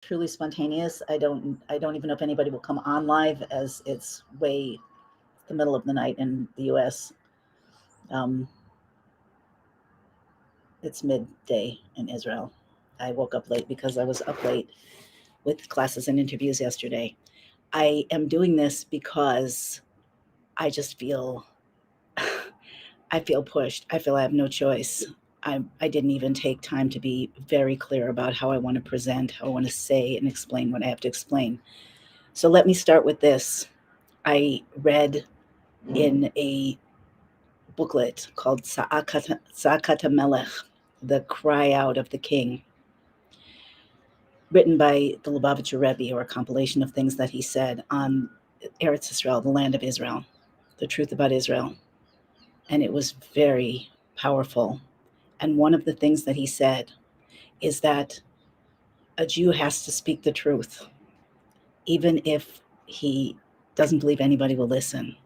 truly spontaneous. I don't even know if anybody will come on live, as it's way the middle of the night in the US. Um, it's midday in Israel. I woke up late because I was up late with classes and interviews yesterday. I am doing this because I just feel I feel pushed. I feel I have no choice. I didn't even take time to be very clear about how I want to present, how I want to say and explain what I have to explain. So let me start with this. I read in a booklet called Sa'akat Melech, The Cry Out of the King, written by the Lubavitcher Rebbe, or a compilation of things that he said on Eretz Israel, the land of Israel, the truth about Israel. And it was very powerful. And one of the things that he said is that a Jew has to speak the truth, even if he doesn't believe anybody will listen.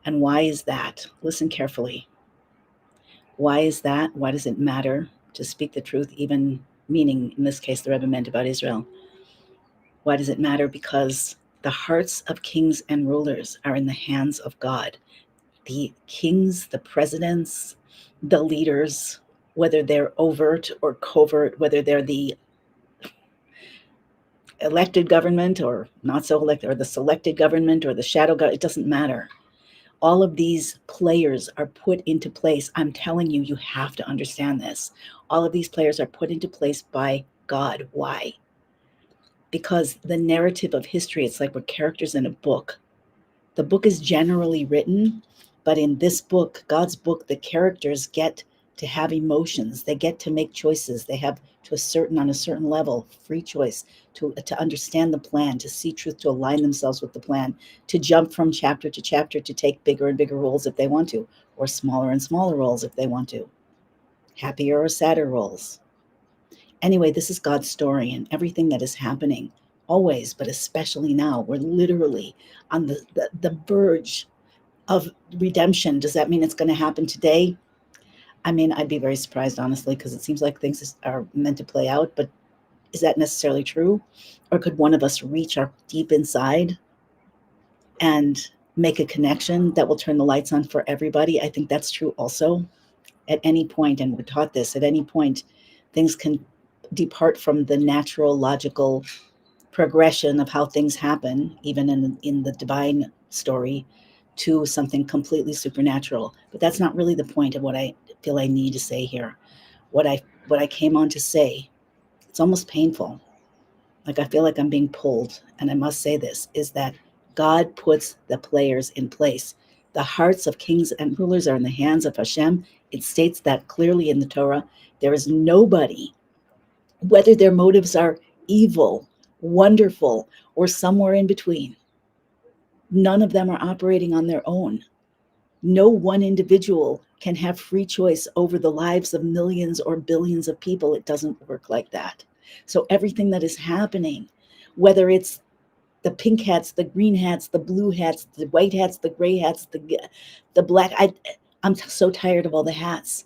And why is that? Listen carefully. Why is that? Why does it matter to speak the truth, even meaning, in this case, the Rebbe meant about Israel? Why does it matter? Because the hearts of kings and rulers are in the hands of God. The kings, the presidents, the leaders, whether they're overt or covert, whether they're the elected government or not so elected, or the selected government or the shadow government, it doesn't matter. All of these players are put into place. I'm telling you, you have to understand this. All of these players are put into place by God. Why? Because the narrative of history, it's like we're characters in a book. The book is generally written, but in this book, God's book, the characters get to have emotions. They get to make choices. They have, to a certain, on a certain level, free choice to understand the plan, to see truth, to align themselves with the plan, to jump from chapter to chapter, to take bigger and bigger roles if they want to, or smaller and smaller roles if they want to, happier or sadder roles. Anyway, this is God's story, and everything that is happening, always, but especially now, we're literally on the verge of redemption. Does that mean it's going to happen today? I mean, I'd be very surprised, honestly, because it seems like things are meant to play out, but is that necessarily true? Or could one of us reach our deep inside and make a connection that will turn the lights on for everybody? I think that's true also. At any point, and we're taught this, at any point, things can depart from the natural, logical progression of how things happen, even in the divine story, to something completely supernatural. But that's not really the point of what I feel I need to say here. What I came on to say, it's almost painful. Like I feel like I'm being pulled, and I must say this, is that God puts the players in place. The hearts of kings and rulers are in the hands of Hashem. It states that clearly in the Torah. There is nobody, whether their motives are evil, wonderful, or somewhere in between, none of them are operating on their own. No one individual can have free choice over the lives of millions or billions of people. It doesn't work like that. So everything that is happening, whether it's the pink hats, the green hats, the blue hats, the white hats, the gray hats, the black, I'm so tired of all the hats.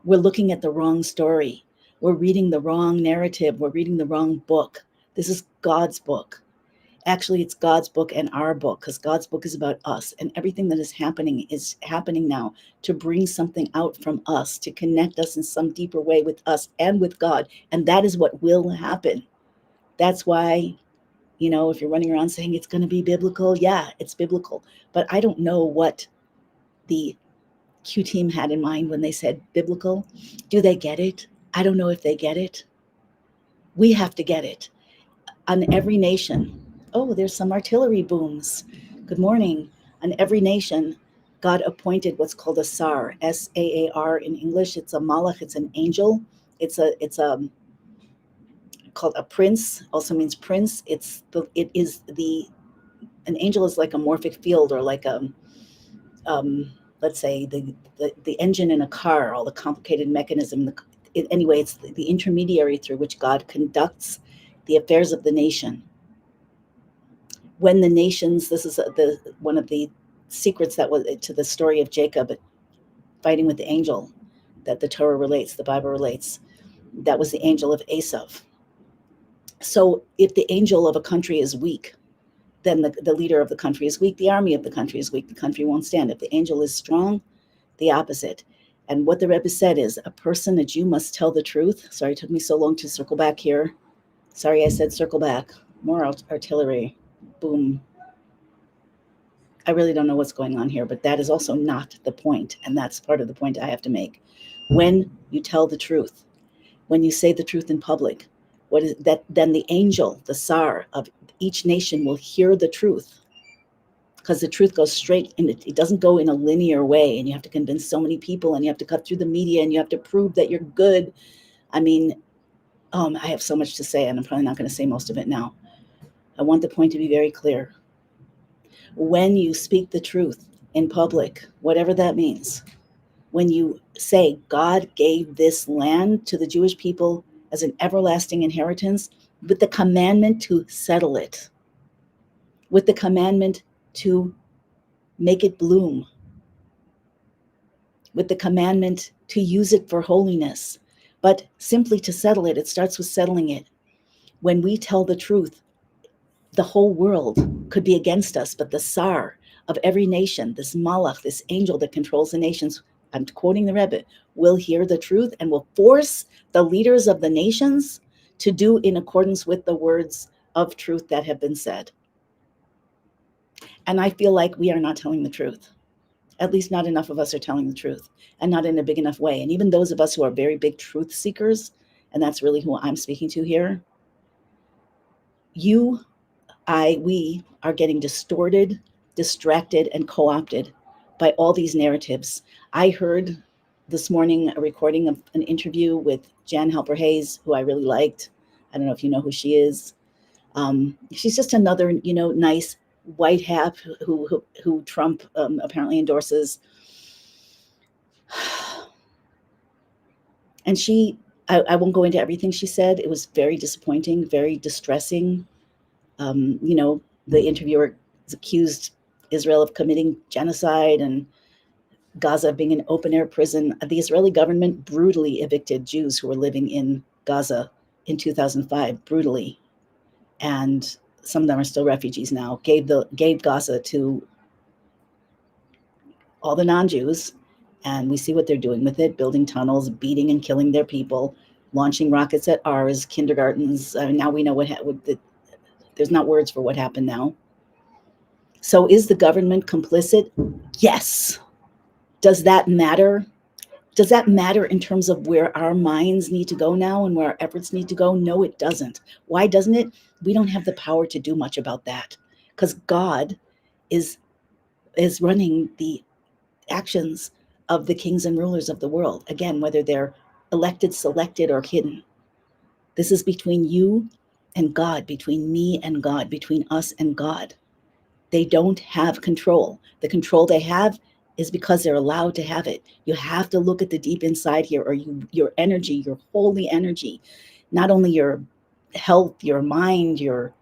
We're looking at the wrong story. We're reading the wrong narrative. We're reading the wrong book. This is God's book. Actually, it's God's book and our book, because God's book is about us, and everything that is happening now to bring something out from us, to connect us in some deeper way with us and with God. And that is what will happen. That's why, if you're running around saying it's going to be biblical, yeah, it's biblical. But I don't know what the Q team had in mind when they said biblical. Do they get it? I don't know if they get it. We have to get it. On every nation. Oh, there's some artillery booms. Good morning. On every nation, God appointed what's called a sar, Saar in English. It's a malach. It's an angel. It's a called a prince. Also means prince. It is the an angel is like a morphic field, or like a um, let's say the engine in a car, all the complicated mechanism. Anyway, it's the intermediary through which God conducts the affairs of the nation. When the nations, this is the one of the secrets that was to the story of Jacob fighting with the angel that the Torah relates, the Bible relates. That was the angel of Esav. So if the angel of a country is weak, then the leader of the country is weak, the army of the country is weak, the country won't stand. If the angel is strong, the opposite. And what the Rebbe said is, a person, a Jew, must tell the truth. Sorry, it took me so long to circle back here. Sorry, I said circle back. More artillery. Boom. I really don't know what's going on here, but that is also not the point. And that's part of the point I have to make. When you tell the truth, when you say the truth in public, what is that? Then the angel, the Tsar of each nation will hear the truth, because the truth goes straight and it doesn't go in a linear way, and you have to convince so many people, and you have to cut through the media, and you have to prove that you're good. I mean, I have so much to say, and I'm probably not going to say most of it now. I want the point to be very clear. When you speak the truth in public, whatever that means, when you say God gave this land to the Jewish people as an everlasting inheritance, with the commandment to settle it, with the commandment to make it bloom, with the commandment to use it for holiness, but simply to settle it. It starts with settling it. When we tell the truth, the whole world could be against us, but the Tsar of every nation, this Malach, this angel that controls the nations, I'm quoting the Rebbe, will hear the truth and will force the leaders of the nations to do in accordance with the words of truth that have been said. And I feel like we are not telling the truth. At least not enough of us are telling the truth, and not in a big enough way. And even those of us who are very big truth seekers, and that's really who I'm speaking to here, we are getting distorted, distracted, and co-opted by all these narratives. I heard this morning a recording of an interview with Jan Halper Hayes, who I really liked. I don't know if you know who she is. She's just another, nice white hat who Trump apparently endorses. And I won't go into everything she said. It was very disappointing, very distressing. The interviewer accused Israel of committing genocide and Gaza being an open-air prison. The Israeli government brutally evicted Jews who were living in Gaza in 2005, brutally. And some of them are still refugees now, gave Gaza to all the non-Jews, and we see what they're doing with it, building tunnels, beating and killing their people, launching rockets at ours, kindergartens. Now we know there's not words for what happened now. So is the government complicit? Yes. Does that matter? Does that matter in terms of where our minds need to go now and where our efforts need to go? No, it doesn't. Why doesn't it? We don't have the power to do much about that, because God is running the actions of the kings and rulers of the world. Again, whether they're elected, selected, or hidden. This is between you and God, between me and God, between us and God. They don't have control. The control they have is because they're allowed to have it. You have to look at the deep inside here, or your energy, your holy energy, not only your health, your mind, your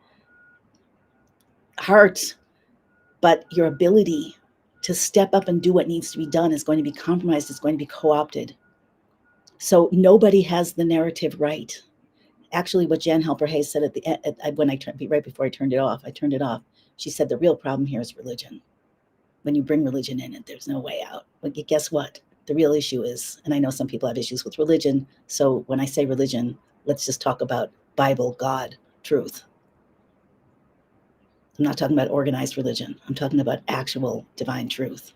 heart, but your ability to step up and do what needs to be done is going to be compromised, is going to be co-opted. So nobody has the narrative right. Actually, what Jan Halper Hayes said at the end, right before I turned it off, she said the real problem here is religion. When you bring religion in, there's no way out. But guess what? The real issue is, and I know some people have issues with religion, so when I say religion, let's just talk about Bible, God, truth. I'm not talking about organized religion. I'm talking about actual divine truth.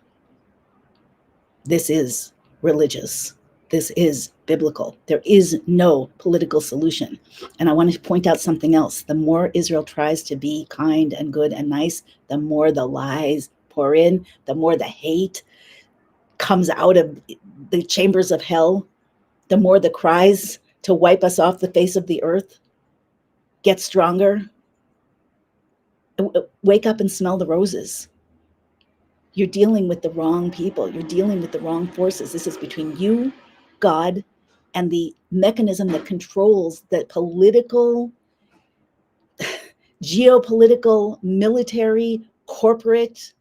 This is religious. This is biblical. There is no political solution. And I want to point out something else. The more Israel tries to be kind and good and nice, the more the lies pour in, the more the hate comes out of the chambers of hell, the more the cries to wipe us off the face of the earth get stronger. Wake up and smell the roses. You're dealing with the wrong people. You're dealing with the wrong forces. This is between you, God, and the mechanism that controls the political, geopolitical, military, corporate,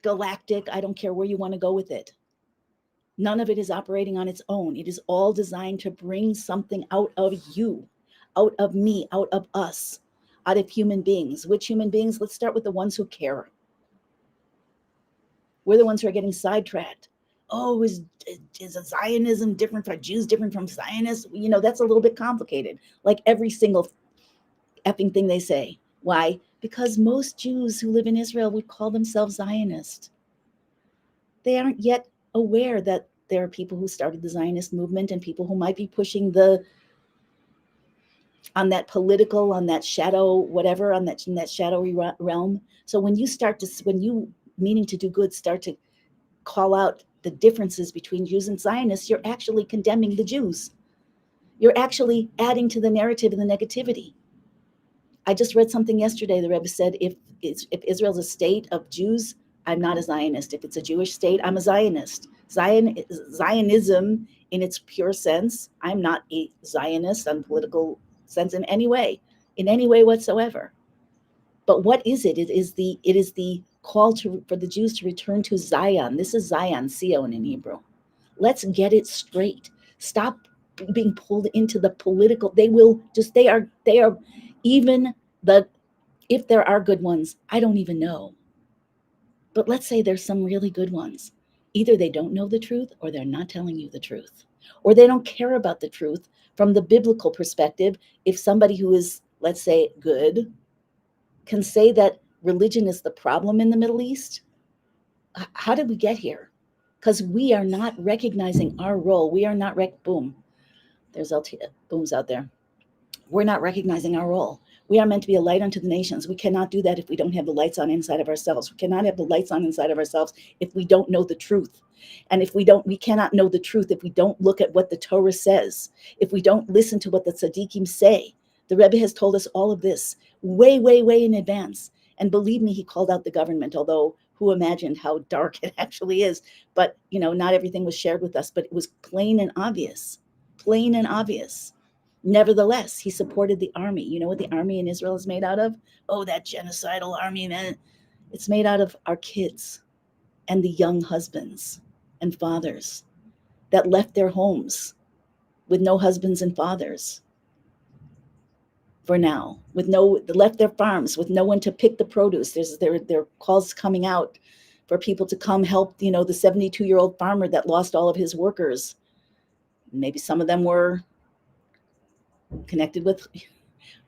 galactic, I don't care where you want to go with it. None of it is operating on its own. It is all designed to bring something out of you, out of me, out of us, out of human beings. Which human beings? Let's start with the ones who care. We're the ones who are getting sidetracked. Oh, is Zionism different from Jews, different from Zionists? That's a little bit complicated. Like every single effing thing they say. Why? Because most Jews who live in Israel would call themselves Zionist. They aren't yet aware that there are people who started the Zionist movement and people who might be pushing on that political, on that shadow, whatever, in that shadowy realm. So when you meaning to do good, start to call out the differences between Jews and Zionists, you're actually condemning the Jews. You're actually adding to the narrative and the negativity. I just read something yesterday. The Rebbe said, if Israel's a state of Jews, I'm not a Zionist. If it's a Jewish state, I'm a Zionist. Zionism, in its pure sense, I'm not a Zionist on political sense in any way whatsoever. But what is it? It is the call for the Jews to return to Zion. This is Zion, Sion in Hebrew. Let's get it straight. Stop being pulled into the political. They are even if there are good ones, I don't even know. But let's say there's some really good ones. Either they don't know the truth or they're not telling you the truth, or they don't care about the truth from the biblical perspective. If somebody who is, let's say, good can say that religion is the problem in the Middle East, how did we get here? Because we are not recognizing our role. We are not boom. There's booms out there. We're not recognizing our role. We are meant to be a light unto the nations. We cannot do that if we don't have the lights on inside of ourselves. We cannot have the lights on inside of ourselves if we don't know the truth. And we cannot know the truth if we don't look at what the Torah says, if we don't listen to what the tzaddikim say. The Rebbe has told us all of this way, way, way in advance. And believe me, he called out the government, although who imagined how dark it actually is. But, not everything was shared with us, but it was plain and obvious. Plain and obvious. Nevertheless, he supported the army. You know what the army in Israel is made out of? Oh, that genocidal army, man. It's made out of our kids and the young husbands and fathers that left their homes with no husbands and fathers for now, left their farms with no one to pick the produce. There are calls coming out for people to come help, the 72-year-old farmer that lost all of his workers. Maybe some of them were connected with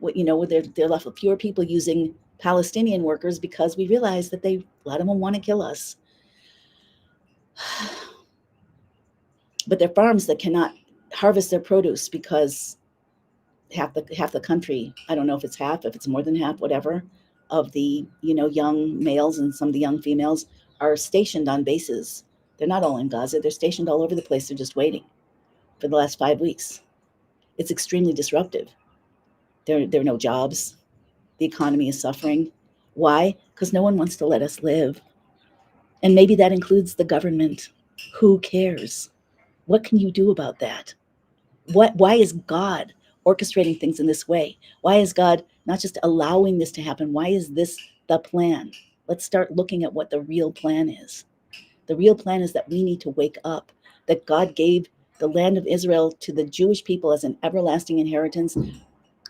they're left with fewer people using Palestinian workers because we realize that a lot of them want to kill us. But they're farms that cannot harvest their produce because half the country, I don't know if it's half, if it's more than half, whatever, of the young males and some of the young females are stationed on bases. They're not all in Gaza. They're stationed all over the place. They're just waiting for the last 5 weeks. It's extremely disruptive. There are no jobs. The economy is suffering. Why? Because no one wants to let us live. And maybe that includes the government. Who cares? What can you do about that? Why is God orchestrating things in this way? Why is God not just allowing this to happen? Why is this the plan? Let's start looking at what the real plan is. The real plan is that we need to wake up, that God gave the land of Israel to the Jewish people as an everlasting inheritance,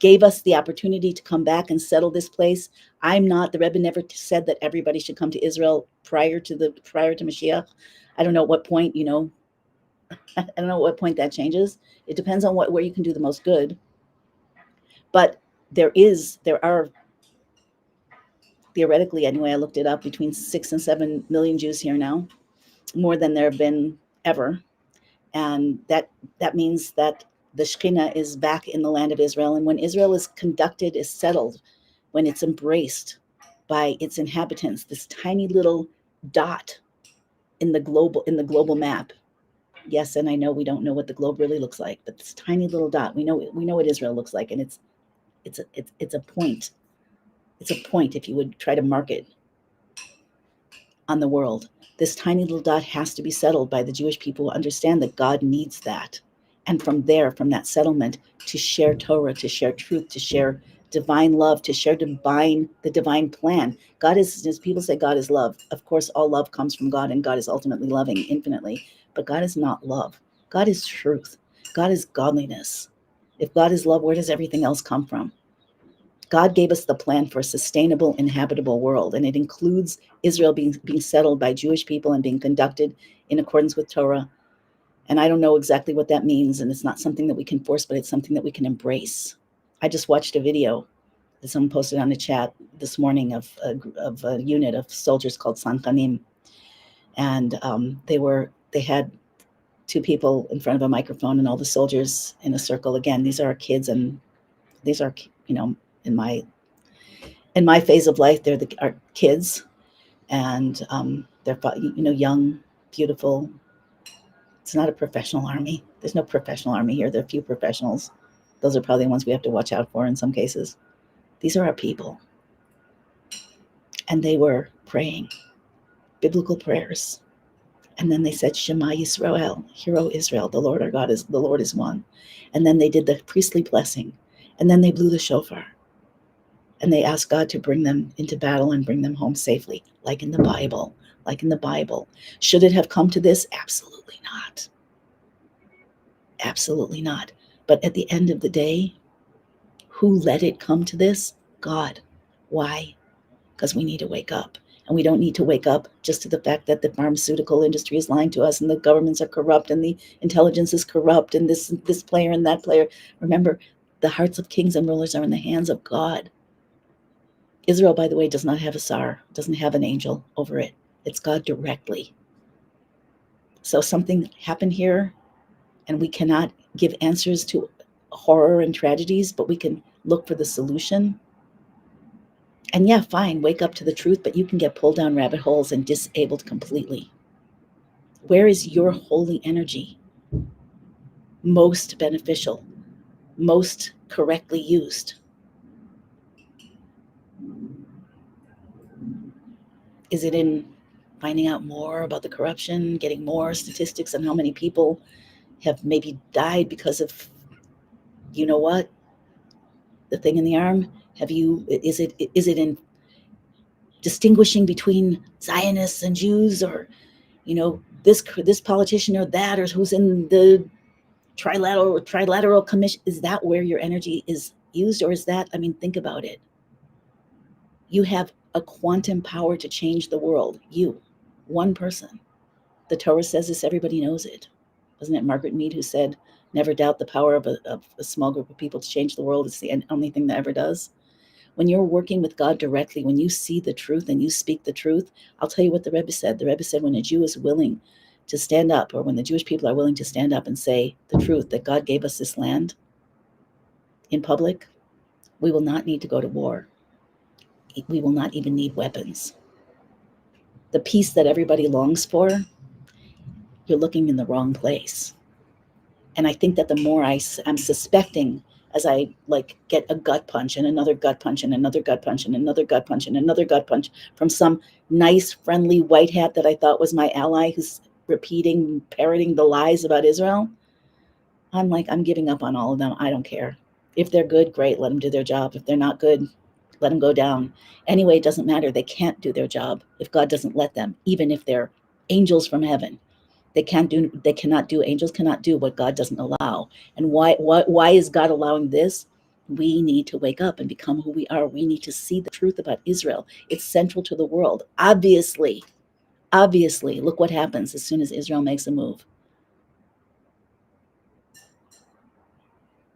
gave us the opportunity to come back and settle this place. The Rebbe never said that everybody should come to Israel prior to Mashiach. I don't know at what point, I don't know at what point that changes. It depends on where you can do the most good. But there are, theoretically anyway, I looked it up, between 6 and 7 million Jews here now, more than there have been ever. And that means that the Shekhinah is back in the land of Israel. And when Israel is settled, when it's embraced by its inhabitants, this tiny little dot in the global map. Yes, and I know we don't know what the globe really looks like, but this tiny little dot, we know what Israel looks like, and it's a point. It's a point if you would try to mark it on the world. This tiny little dot has to be settled by the Jewish people who understand that God needs that. And from that settlement, to share Torah, to share truth, to share divine love, to share the divine plan. God is, as people say, God is love. Of course, all love comes from God, and God is ultimately loving infinitely. But God is not love. God is truth. God is godliness. If God is love, where does everything else come from? God gave us the plan for a sustainable, inhabitable world, and it includes Israel being settled by Jewish people and being conducted in accordance with Torah. And I don't know exactly what that means, and it's not something that we can force, but it's something that we can embrace. I just watched a video that someone posted on the chat this morning of a unit of soldiers called Sankanim, and they had two people in front of a microphone and all the soldiers in a circle. Again, these are our kids, and these are, in my phase of life, they're our kids, and they're young, beautiful. It's not a professional army. There's no professional army here. There are few professionals. Those are probably the ones we have to watch out for in some cases. These are our people, and they were praying biblical prayers. And then they said, Shema Yisrael, Hear O Israel, the Lord is one. And then they did the priestly blessing. And then they blew the shofar. And they asked God to bring them into battle and bring them home safely, like in the Bible. Should it have come to this? Absolutely not. Absolutely not. But at the end of the day, who let it come to this? God. Why? Because we need to wake up. And we don't need to wake up just to the fact that the pharmaceutical industry is lying to us and the governments are corrupt and the intelligence is corrupt and this player and that player. Remember, the hearts of kings and rulers are in the hands of God. Israel, by the way, does not have a tsar, doesn't have an angel over it. It's God directly. So something happened here, and we cannot give answers to horror and tragedies, but we can look for the solution. And yeah, fine, wake up to the truth, but you can get pulled down rabbit holes and disabled completely. Where is your holy energy most beneficial, most correctly used? Is it in finding out more about the corruption, getting more statistics on how many people have maybe died because of, you know what, the thing in the arm? Is it in distinguishing between Zionists and Jews, or this politician or that, or who's in the trilateral commission? Is that where your energy is used, or is that, think about it. You have a quantum power to change the world. You, one person. The Torah says this, everybody knows it. Wasn't it Margaret Mead who said, never doubt the power of a small group of people to change the world? It's the only thing that ever does. When you're working with God directly, when you see the truth and you speak the truth, I'll tell you what the Rebbe said. The Rebbe said, when a Jew is willing to stand up, or when the Jewish people are willing to stand up and say the truth, that God gave us this land in public, we will not need to go to war. We will not even need weapons. The peace that everybody longs for, you're looking in the wrong place. And I think that the more I'm suspecting, as I get a gut punch and another gut punch and another gut punch and another gut punch and another gut punch from some nice, friendly white hat that I thought was my ally, who's parroting the lies about Israel, I'm giving up on all of them. I don't care. If they're good, great, let them do their job. If they're not good, let them go down. Anyway, it doesn't matter. They can't do their job if God doesn't let them, even if they're angels from heaven. Angels cannot do what God doesn't allow. And why is God allowing this? We need to wake up and become who we are. We need to see the truth about Israel. It's central to the world. Obviously, look what happens as soon as Israel makes a move.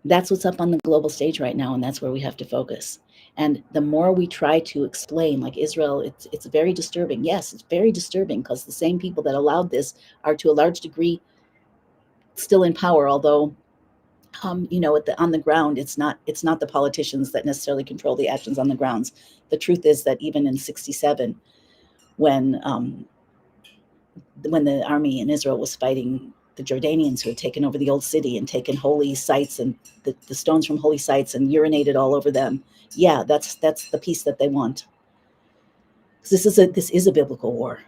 That's what's up on the global stage right now, and that's where we have to focus. And the more we try to explain, like Israel, it's very disturbing. Yes, it's very disturbing, because the same people that allowed this are to a large degree still in power, although on the ground, it's not the politicians that necessarily control the actions on the grounds. The truth is that even in 1967, when the army in Israel was fighting the Jordanians, who had taken over the old city and taken holy sites and the stones from holy sites and urinated all over them. Yeah, that's the peace that they want. This is a biblical war.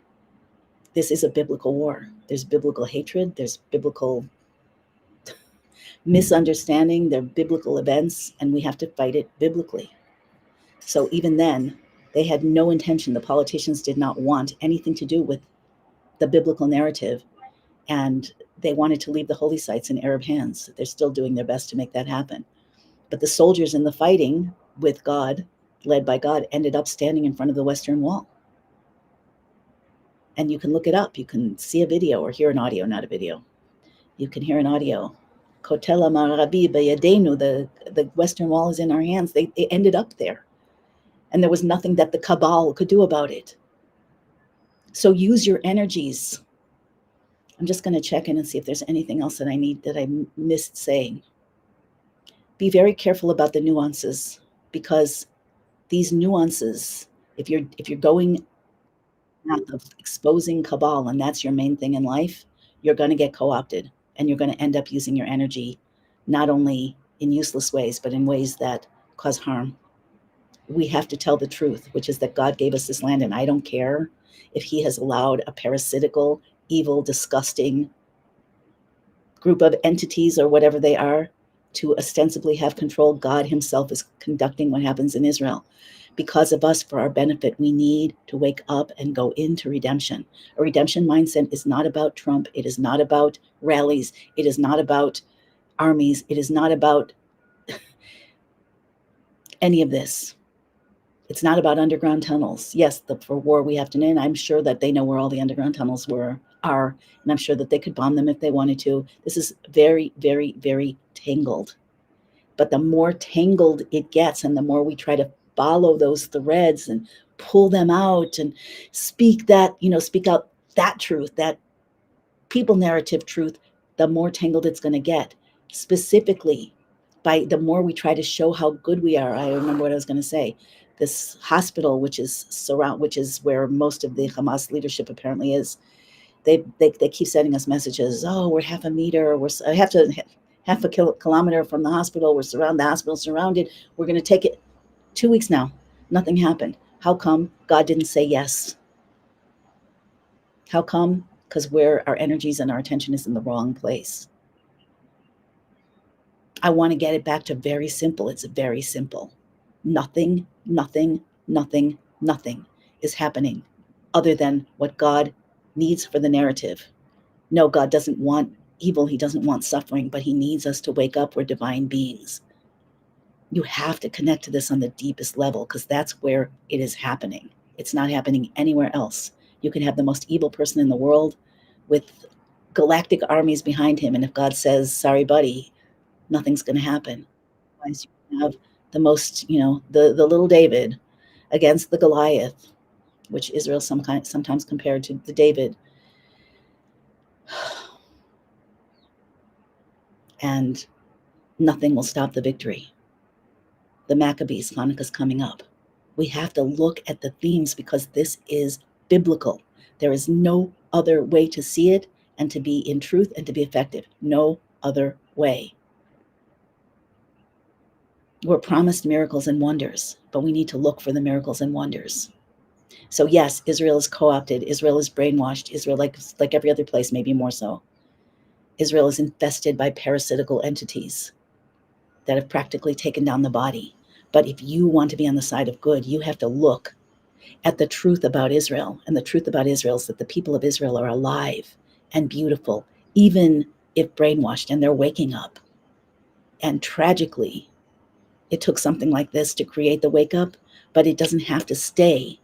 This is a biblical war. There's biblical hatred. There's biblical misunderstanding. There are biblical events, and we have to fight it biblically. So even then, they had no intention. The politicians did not want anything to do with the biblical narrative. And they wanted to leave the holy sites in Arab hands. They're still doing their best to make that happen. But the soldiers in the fighting with God, led by God, ended up standing in front of the Western Wall. And you can look it up. You can see a video or hear an audio, not a video. You can hear an audio. Kotela Marabi Bayadenu, the Western Wall is in our hands. They ended up there. And there was nothing that the cabal could do about it. So use your energies. I'm just going to check in and see if there's anything else that I missed saying. Be very careful about the nuances, because these nuances, if you're going path of exposing cabal and that's your main thing in life, you're going to get co-opted, and you're going to end up using your energy not only in useless ways, but in ways that cause harm. We have to tell the truth, which is that God gave us this land, and I don't care if he has allowed a parasitical, evil, disgusting group of entities or whatever they are to ostensibly have control. God himself is conducting what happens in Israel. Because of us, for our benefit, we need to wake up and go into redemption. A redemption mindset is not about Trump. It is not about rallies. It is not about armies. It is not about any of this. It's not about underground tunnels. Yes, for war we have to end. I'm sure that they know where all the underground tunnels are, and I'm sure that they could bomb them if they wanted to. This is very, very, very tangled. But the more tangled it gets, and the more we try to follow those threads and pull them out and speak out that truth, that people narrative truth, the more tangled it's going to get. Specifically, by the more we try to show how good we are. I remember what I was going to say. This hospital, which is where most of the Hamas leadership apparently is, they keep sending us messages. Oh, we're half a meter. Half a kilometer from the hospital. The hospital's surrounded. We're going to take it. 2 weeks now. Nothing happened. How come? God didn't say yes. How come? Because where our energies and our attention is in the wrong place. I want to get it back to very simple. It's very simple. Nothing is happening other than what God needs for the narrative. No, God doesn't want evil. He doesn't want suffering, but he needs us to wake up. We're divine beings. You have to connect to this on the deepest level, because that's where it is happening. It's not happening anywhere else. You can have the most evil person in the world with galactic armies behind him, and if God says, sorry, buddy, nothing's going to happen. Otherwise, you have the most, the little David against the Goliath, which Israel sometimes compared to the David. And nothing will stop the victory. The Maccabees, Hanukkah's coming up. We have to look at the themes, because this is biblical. There is no other way to see it and to be in truth and to be effective. No other way. We're promised miracles and wonders, but we need to look for the miracles and wonders. So yes, Israel is co-opted. Israel is brainwashed. Israel, like every other place, maybe more so. Israel is infested by parasitical entities that have practically taken down the body. But if you want to be on the side of good, you have to look at the truth about Israel. And the truth about Israel is that the people of Israel are alive and beautiful, even if brainwashed, and they're waking up. And tragically, it took something like this to create the wake up, but it doesn't have to stay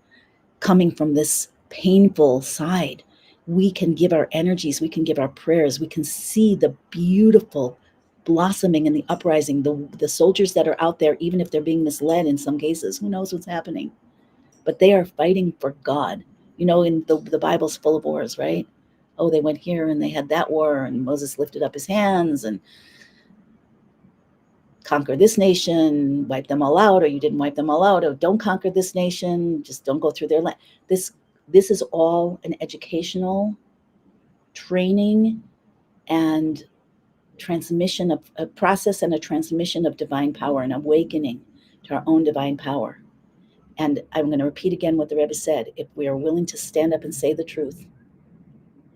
coming from this painful side. We can give our energies, we can give our prayers, we can see the beautiful blossoming and the uprising, the soldiers that are out there, even if they're being misled in some cases, who knows what's happening, but they are fighting for God. In the Bible's full of wars, right? Oh, they went here and they had that war, and Moses lifted up his hands and conquer this nation, wipe them all out, or you didn't wipe them all out, or don't conquer this nation, just don't go through their land. This is all an educational training and transmission of a process, and a transmission of divine power, and awakening to our own divine power. And I'm going to repeat again what the Rebbe said. If we are willing to stand up and say the truth,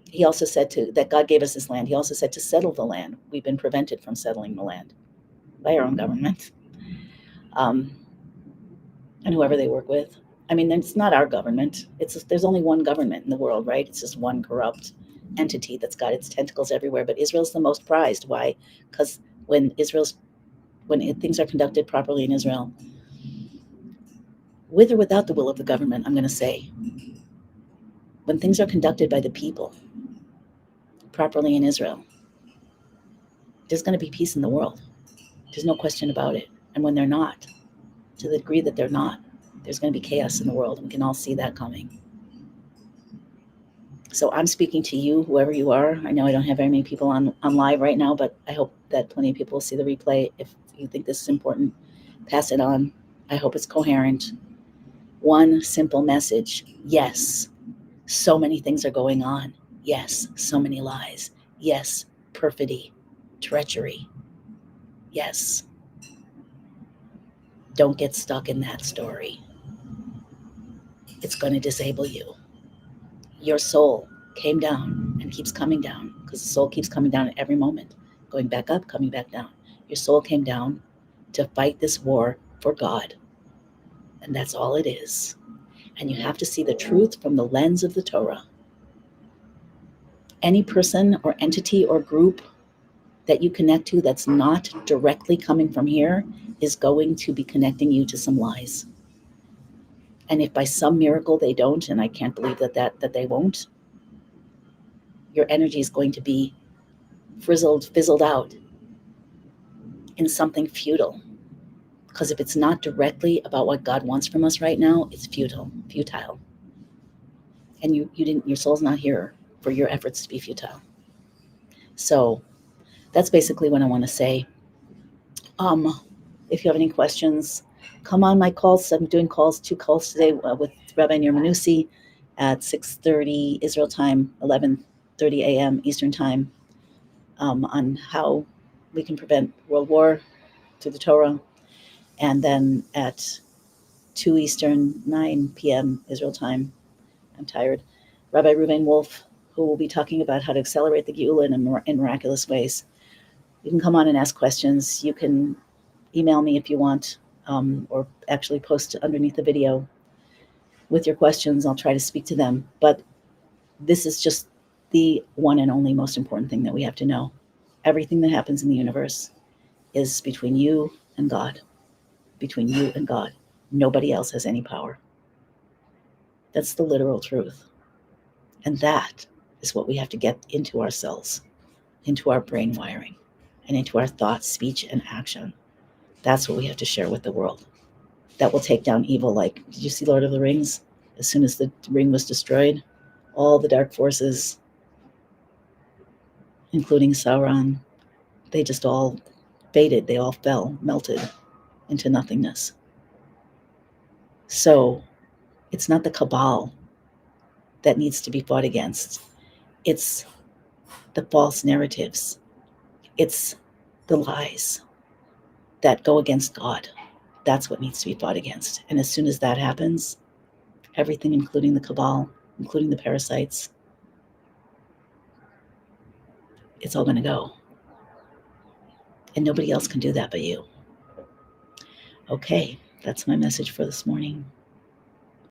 he also said that God gave us this land. He also said to settle the land. We've been prevented from settling the land by our own government, and whoever they work with. I mean, it's not our government. There's only one government in the world, right? It's just one corrupt entity that's got its tentacles everywhere, but Israel's the most prized. Why? Because when things are conducted properly in Israel, with or without the will of the government, I'm going to say, when things are conducted by the people properly in Israel, there's going to be peace in the world. There's no question about it. And when they're not, to the degree that they're not, there's going to be chaos in the world. And we can all see that coming. So I'm speaking to you, whoever you are. I know I don't have very many people on live right now, but I hope that plenty of people will see the replay. If you think this is important, pass it on. I hope it's coherent. One simple message. Yes, so many things are going on. Yes, so many lies. Yes, perfidy, treachery. Yes. Don't get stuck in that story. It's going to disable you. Your soul came down and keeps coming down, because the soul keeps coming down at every moment, going back up, coming back down. Your soul came down to fight this war for God. And that's all it is. And you have to see the truth from the lens of the Torah. Any person or entity or group that you connect to that's not directly coming from here is going to be connecting you to some lies. And if by some miracle they don't, and I can't believe that they won't, your energy is going to be fizzled out in something futile. Because if it's not directly about what God wants from us right now, it's futile. And your soul's not here for your efforts to be futile. So that's basically what I want to say. If you have any questions, come on my calls. I'm doing 2 calls today with Rabbi Nir Manusi at 6:30 Israel time, 11:30 a.m. Eastern time, on how we can prevent world war through the Torah. And then at 2 Eastern, 9 p.m. Israel time, I'm tired, Rabbi Reuven Wolf, who will be talking about how to accelerate the Geula in miraculous ways. You can come on and ask questions. You can email me if you want, or actually post underneath the video with your questions. I'll try to speak to them. But this is just the one and only most important thing that we have to know. Everything that happens in the universe is between you and God. Between you and God. Nobody else has any power. That's the literal truth. And that is what we have to get into ourselves, into our brain wiring, and into our thoughts, speech, and action. That's what we have to share with the world. That will take down evil. Like, did you see Lord of the Rings? As soon as the ring was destroyed, all the dark forces, including Sauron, they just all faded. They all fell, melted into nothingness. So it's not the cabal that needs to be fought against. It's the false narratives. It's the lies that go against God. That's what needs to be fought against. And as soon as that happens, everything, including the cabal, including the parasites, it's all going to go. And nobody else can do that but you. Okay, that's my message for this morning.